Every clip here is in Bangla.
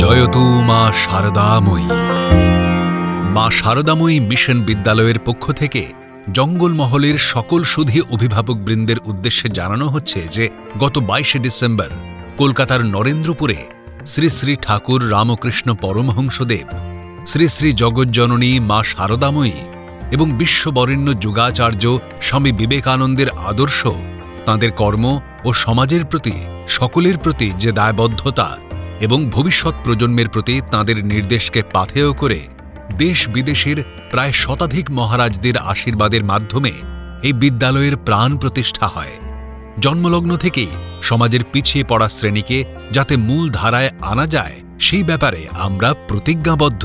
জয়তু মা শারদাময়ী। মা শারদাময়ী মিশন বিদ্যালয়ের পক্ষ থেকে জঙ্গলমহলের সকল সুধী অভিভাবকবৃন্দের উদ্দেশ্যে জানানো হচ্ছে যে গত 22শে ডিসেম্বর কলকাতার নরেন্দ্রপুরে শ্রী শ্রী ঠাকুর রামকৃষ্ণ পরমহংসদেব, শ্রী শ্রী জগজ্জননী মা শারদাময়ী এবং বিশ্ববরেণ্য যুগাচার্য স্বামী বিবেকানন্দের আদর্শ তাঁদের কর্ম ও সমাজের প্রতি সকলের প্রতি যে দায়বদ্ধতা এবং ভবিষ্যৎ প্রজন্মের প্রতি তাঁদের নির্দেশকে পাথেয় করে দেশ বিদেশের প্রায় শতাধিক মহারাজদের আশীর্বাদের মাধ্যমে এই বিদ্যালয়ের প্রাণ প্রতিষ্ঠা হয়। জন্মলগ্ন থেকেই সমাজের পিছিয়ে পড়া শ্রেণীকে যাতে মূল ধারায় আনা যায় সেই ব্যাপারে আমরা প্রতিজ্ঞাবদ্ধ।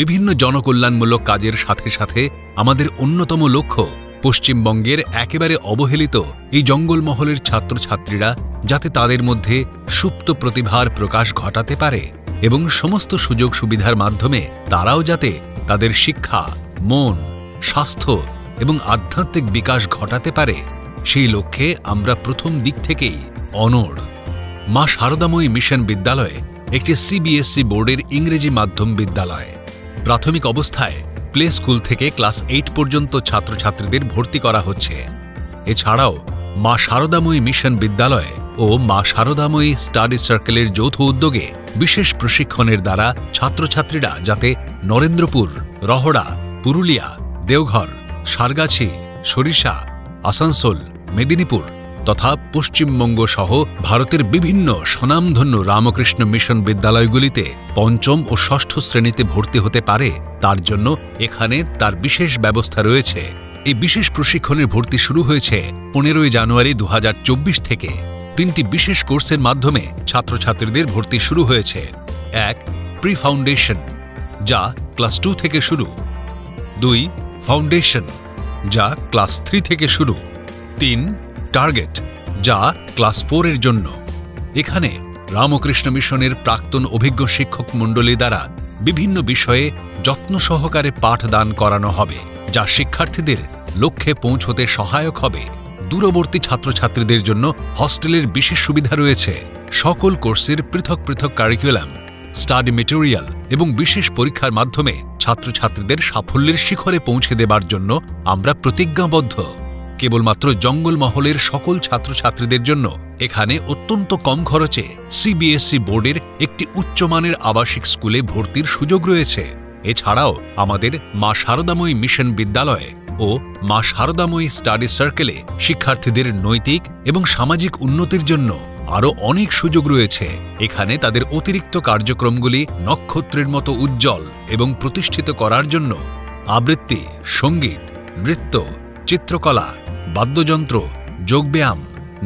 বিভিন্ন জনকল্যাণমূলক কাজের সাথে সাথে আমাদের অন্যতম লক্ষ্য পশ্চিমবঙ্গের একেবারে অবহেলিত এই জঙ্গলমহলের ছাত্রছাত্রীরা যাতে তাদের মধ্যে সুপ্ত প্রতিভার প্রকাশ ঘটাতে পারে এবং সমস্ত সুযোগ সুবিধার মাধ্যমে তারাও যাতে তাদের শিক্ষা, মন, স্বাস্থ্য এবং আধ্যাত্মিক বিকাশ ঘটাতে পারে সেই লক্ষ্যে আমরা প্রথম দিক থেকেই অনড়। মা শারদাময়ী মিশন বিদ্যালয় একটি সিবিএসই বোর্ডের ইংরেজি মাধ্যম বিদ্যালয়। প্রাথমিক অবস্থায় প্লে স্কুল থেকে ক্লাস 8 পর্যন্ত ছাত্রছাত্রীদের ভর্তি করা হচ্ছে। এছাড়াও মা শারদাময়ী মিশন বিদ্যালয় ও মা শারদাময়ী স্টাডি সার্কেলের যৌথ উদ্যোগে বিশেষ প্রশিক্ষণের দ্বারা ছাত্রছাত্রীরা যাতে নরেন্দ্রপুর, রহড়া, পুরুলিয়া, দেওঘর, সারগাছি, সরিষা, আসানসোল, মেদিনীপুর তথা পশ্চিমবঙ্গ সহ ভারতের বিভিন্ন স্বনামধন্য রামকৃষ্ণ মিশন বিদ্যালয়গুলিতে পঞ্চম ও ষষ্ঠ শ্রেণীতে ভর্তি হতে পারে তার জন্য এখানে তার বিশেষ ব্যবস্থা রয়েছে। এই বিশেষ প্রশিক্ষণের ভর্তি শুরু হয়েছে 15ই জানুয়ারি 2024 থেকে। 3টি বিশেষ কোর্সের মাধ্যমে ছাত্রছাত্রীদের ভর্তি শুরু হয়েছে। 1. প্রি ফাউন্ডেশন, যা ক্লাস 2 থেকে শুরু। 2. ফাউন্ডেশন, যা ক্লাস 3 থেকে শুরু। 3. টার্গেট, যা ক্লাস 4 এর জন্য। এখানে রামকৃষ্ণ মিশনের প্রাক্তন অভিজ্ঞ শিক্ষক মণ্ডলী দ্বারা বিভিন্ন বিষয়ে যত্ন সহকারে পাঠদান করানো হবে, যা শিক্ষার্থীদের লক্ষ্যে পৌঁছতে সহায়ক হবে। দূরবর্তী ছাত্রছাত্রীদের জন্য হস্টেলের বিশেষ সুবিধা রয়েছে। সকল কোর্সের পৃথক পৃথক কারিকুলাম, স্টাডি মেটেরিয়াল এবং বিশেষ পরীক্ষার মাধ্যমে ছাত্রছাত্রীদের সাফল্যের শিখরে পৌঁছে দেবার জন্য আমরা প্রতিজ্ঞাবদ্ধ। কেবলমাত্র জঙ্গলমহলের সকল ছাত্রছাত্রীদের জন্য এখানে অত্যন্ত কম খরচে সিবিএসই বোর্ডের একটি উচ্চমানের আবাসিক স্কুলে ভর্তির সুযোগ রয়েছে। এছাড়াও আমাদের মা শারদাময়ী মিশন বিদ্যালয় ও মা শারদাময়ী স্টাডি সার্কেলে শিক্ষার্থীদের নৈতিক এবং সামাজিক উন্নতির জন্য আরও অনেক সুযোগ রয়েছে। এখানে তাদের অতিরিক্ত কার্যক্রমগুলি নক্ষত্রের মতো উজ্জ্বল এবং প্রতিষ্ঠিত করার জন্য আবৃত্তি, সঙ্গীত, নৃত্য, চিত্রকলা, বাদ্যযন্ত্র, যোগব্যায়াম,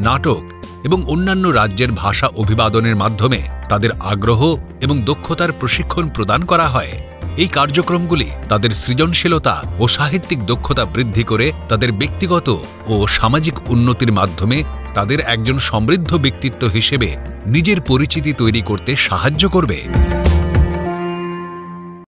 নাটক এবং অন্যান্য রাজ্যের ভাষা অভিবাদনের মাধ্যমে তাদের আগ্রহ এবং দক্ষতার প্রশিক্ষণ প্রদান করা হয়। এই কার্যক্রমগুলি তাদের সৃজনশীলতা ও সাহিত্যিক দক্ষতা বৃদ্ধি করে তাদের ব্যক্তিগত ও সামাজিক উন্নতির মাধ্যমে তাদের একজন সমৃদ্ধ ব্যক্তিত্ব হিসেবে নিজের পরিচিতি তৈরি করতে সাহায্য করবে।